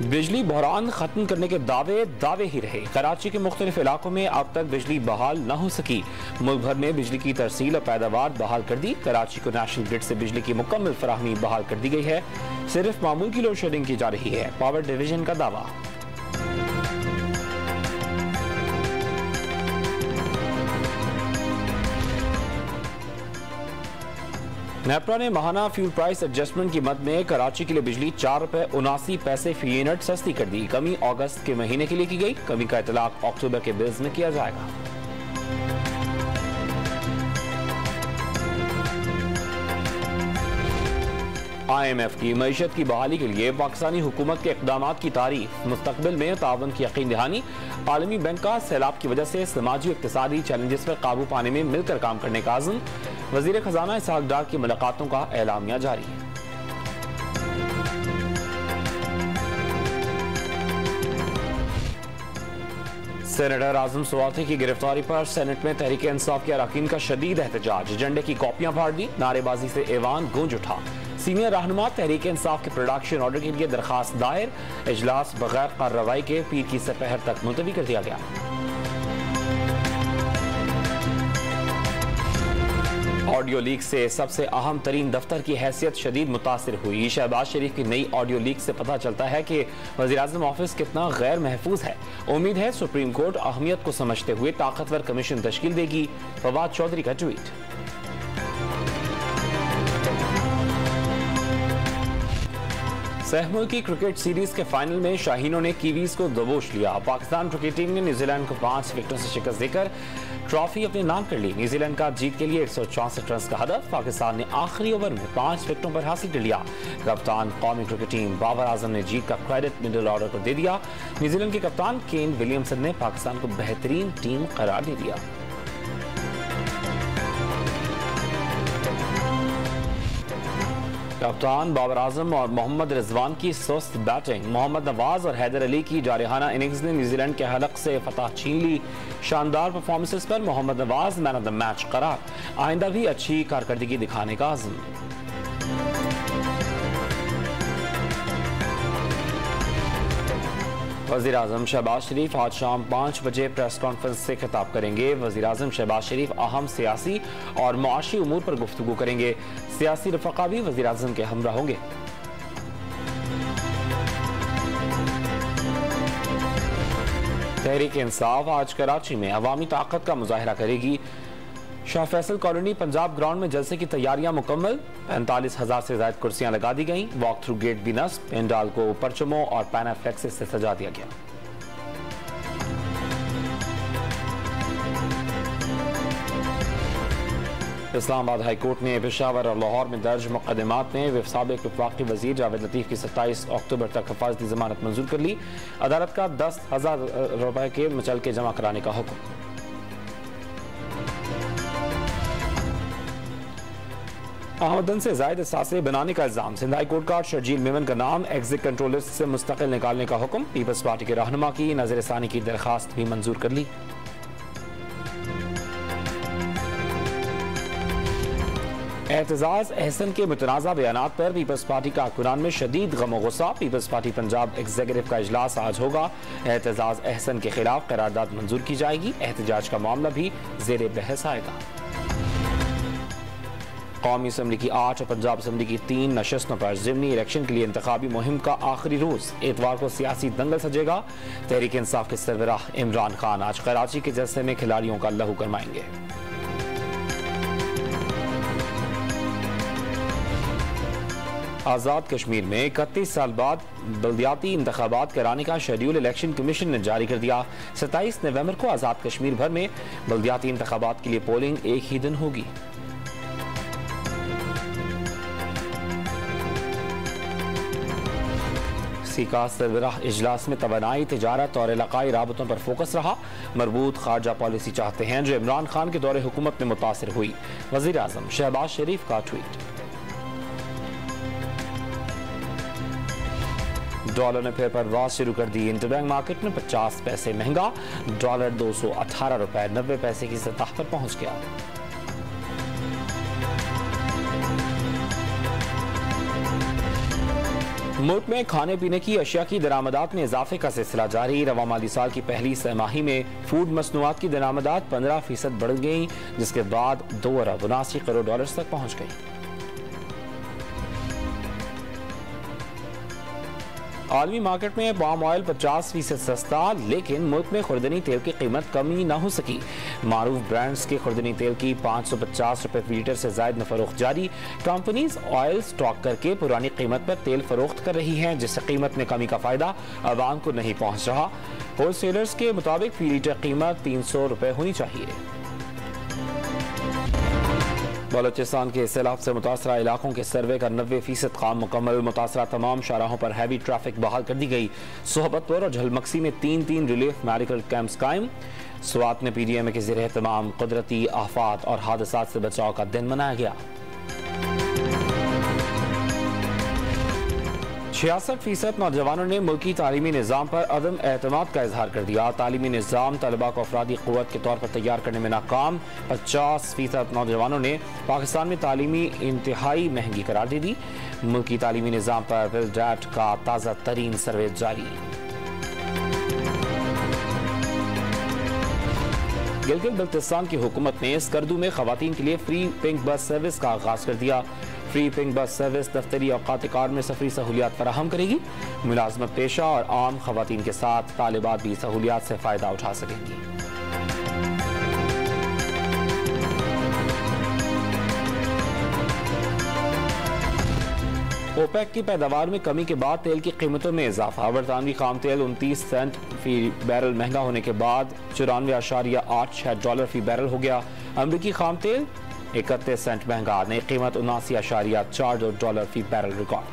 बिजली बहरान खत्म करने के दावे ही रहे। कराची के मुख्तलिफ इलाकों में अब तक बिजली बहाल न हो सकी। मुल्क भर में बिजली की तरसील और पैदावार बहाल कर दी। कराची को नेशनल ग्रिड से बिजली की मुकम्मल फराहमी बहाल कर दी गई है। सिर्फ मामूल की लोड शेडिंग की जा रही है, पावर डिवीजन का दावा। नेपरा ने माहाना फ्यूल प्राइस एडजस्टमेंट की मद में कराची के लिए बिजली ₹4.79 फी यूनिट सस्ती कर दी। कमी अगस्त के महीने के लिए की गई। कमी का इतलाक अक्टूबर के बिल्स में किया जाएगा। IMF की मईशत की बहाली के लिए पाकिस्तानी हुकूमत के इक़दामात की तारीफ। मुस्तक़बिल में ताउन की यकीन दहानी। आलमी बैंक का सैलाब की वजह से समाजी इक़्तिसादी चैलेंजेस पर काबू पाने में मिलकर काम करने का आज़म। वज़ीर ख़ज़ाना इसहाक़ डार की मुलाकातों का एलामिया जारी है। सेनेटर आज़म स्वाति की गिरफ्तारी पर सेनेट में तहरीक इंसाफ के अरकान का शदीद एहतजाज। एजेंडे की कॉपियां फाड़ दी। नारेबाजी से ऐवान गूंज उठा। सीनियर रहनुमा तहरीक इंसाफ के प्रोडक्शन ऑर्डर के लिए दरखास्त दायर। इजलास बगैर कार्रवाई के पीर की सपहर तक मुलतवी कर दिया गया। ऑडियो लीक से सबसे अहम तरीन दफ्तर की हैसियत शदीद मुतासिर हुई। शहबाज शरीफ की नई ऑडियो लीक से पता चलता है कि वज़ीर-ए-आज़म ऑफिस कितना गैर महफूज है। उम्मीद है सुप्रीम कोर्ट अहमियत को समझते हुए ताकतवर कमीशन तश्कील देगी। फवाद चौधरी का ट्वीट। सहमुल्की क्रिकेट सीरीज के फाइनल में शाहीनों ने कीवीज को दबोच लिया। पाकिस्तान क्रिकेट टीम ने न्यूजीलैंड को 5 विकेटों से शिकस्त देकर ट्रॉफी अपने नाम कर ली। न्यूजीलैंड का जीत के लिए 164 रन का हदफ पाकिस्तान ने आखिरी ओवर में 5 विकेटों पर हासिल कर लिया। कप्तान कौमी क्रिकेट टीम बाबर आजम ने जीत का क्रेडिट मिडिल ऑर्डर को दे दिया। न्यूजीलैंड के कप्तान केन विलियमसन ने पाकिस्तान को बेहतरीन टीम करार दे दिया। कप्तान बाबर आजम और मोहम्मद रिजवान की सुस्त बैटिंग। मोहम्मद नवाज और हैदर अली की जारहाना इनिंग्स ने न्यूजीलैंड के हलक से फतह छीन ली। शानदार परफॉर्मेंसेस पर Mohammad Nawaz man of the match करार। आइंदा भी अच्छी कारकर्दगी दिखाने का आज़म। वज़ीर-ए-आज़म शहबाज शरीफ आज शाम 5 बजे प्रेस कॉन्फ्रेंस से खिताब करेंगे। वज़ीर-ए-आज़म शहबाज शरीफ अहम सियासी और मुआशी उमूर पर गुफ्तगू करेंगे। सियासी रफ़क़ा भी वज़ीर-ए-आज़म के हमरा होंगे। तहरीक इंसाफ आज कराची में अवामी ताकत का मुजाहरा करेगी। शाह फैसल कॉलोनी पंजाब ग्राउंड में जलसे की तैयारियां मुकम्मल। 45,000 से ज्यादा कुर्सियां लगा दी गईं। वॉक थ्रू गेट भी नस्ब। पेंडाल को परचमों और पैनाफ्लेक्स से सजा दिया गया। इस्लामाबाद हाई कोर्ट ने पेशावर और लाहौर में दर्ज मुकदमात में साबिक वफाकी वजीर जावेद लतीफ की 27 अक्टूबर तक हिफाजती जमानत मंजूर कर ली। अदालत का 10,000 रुपए के मुचलके जमा कराने का हुक्म। आमदन से जायद असासे बनाने का इल्जाम। सिंध हाई कोर्ट का शर्जील मेमन का नाम एग्जिट कंट्रोल लिस्ट से मुस्तकिल निकालने का हुक्म। पीपल्स पार्टी के रहनुमा की नजरसानी की दरखास्त भी मंजूर कर ली। एहतजाज अहसन के मुतनाज़ा बयानात पर पीपल्स पार्टी कारकुनान में शदीद गम गुस्सा। पीपल्स पार्टी पंजाब एग्जीक्यूटिव का इजलास आज होगा। एहतजाज अहसन के खिलाफ करारदाद मंजूर की जाएगी। एहतजाज का मामला भी ज़ेरे बहस आएगा। कौमी असम्बली की 8 और पंजाब असम्बली की 3 नशस्तों पर ज़िमनी इलेक्शन के लिए इंतखाबी मुहिम का आखिरी रोज। एतवार को सियासी दंगल सजेगा। तहरीक इंसाफ के सरबराह इमरान खान आज कराची के जलसे में खिलाड़ियों का लहू गरमाएंगे। आज़ाद कश्मीर में 31 साल बाद बल्दियाती इंतखाबात कराने का शेड्यूल इलेक्शन कमीशन ने जारी कर दिया। 27 नवंबर को आज़ाद कश्मीर भर में बल्दियाती इंतखाबात के लिए पोलिंग एक ही दिन होगी। का सरबराह इजलास में तवानाई, तिजारत और इलाकाई राबतों पर फोकस रहा। मरबूत खारजा पॉलिसी चाहते हैं जो इमरान खान के दौरे हुकूमत में मुतासिर हुई। वज़ीर आज़म शहबाज शरीफ का ट्वीट। डॉलर ने फिर परवाज शुरू कर दी। इंटरबैंक मार्केट में 50 पैसे महंगा। डॉलर 218 रुपए 90 पैसे की सतह पर पहुंच गया। मुल्क में खाने पीने की अशिया की दरामदात में इजाफे का सिलसिला जारी। रवा माली साल की पहली छमाही में फूड मसनूआत की दरामदात 15% बढ़ गई, जिसके बाद 2 अरब 79 करोड़ डॉलर तक पहुंच गई। आलमी मार्केट में पाम ऑयल 50% सस्ता, लेकिन मुल्क में खुर्दनी तेल की कीमत कमी न हो सकी। मारूफ ब्रांड्स के खुर्दनी तेल की 550 रुपए फी लीटर से ज्यादा फरोख्त जारी। कंपनीज ऑयल स्टॉक करके पुरानी कीमत पर तेल फरोख्त कर रही हैं, जिससे कीमत में कमी का फायदा आवाम को नहीं पहुंच रहा। होलसेलर्स के मुताबिक फी लीटर कीमत 300 रुपए होनी चाहिए। बलोचिस्तान के सैलाब से मुतासरा इलाकों के सर्वे का 90% काम मुकम्मल। मुतासरा तमाम शाहराहों पर हैवी ट्रैफिक बहाल कर दी गई। सोहबतपुर और झलमक्सी में 3 रिलीफ मेडिकल कैंप्स कायम। स्वात में PDMA के ज़रिए तमाम कुदरती आफात और हादसात से बचाव का दिन मनाया गया। 66% नौजवानों ने मुल्की तालीमी निज़ाम पर अदम एतमाद का इजहार कर दिया। तालीमी निज़ाम तलबा को अफरादी क़ुव्वत के तौर पर तैयार करने में नाकाम। 50% नौजवानों ने पाकिस्तान में तालीमी इंतहाई महंगी करार दे दी। मुल्की तालीमी निज़ाम पर विल्डैट का ताज़ा तरीन सर्वे जारी। गिलगित बल्तिस्तान की हुकूमत ने स्कर्दू में खवातीन के लिए फ्री पिंक बस सर्विस का आगाज कर दिया। फ्री पिंक बस सर्विस दफ्तरी औकात कार में सफरी सहूलियात फराहम करेगी। मुलाजमत पेशा और आम खवातीन के साथ तालिबात भी सहूलियात से फ़ायदा उठा सकेंगी। ओपेक की पैदावार में कमी के बाद तेल की कीमतों में इजाफा। बरतानवी खाम तेल 29 सेंट फी बैरल महंगा होने के बाद 94.86 डॉलर फी बैरल हो गया। अमरीकी खाम तेल 31 सेंट महंगा, नई कीमत 79.42 डॉलर फी बैरल रिकॉर्ड।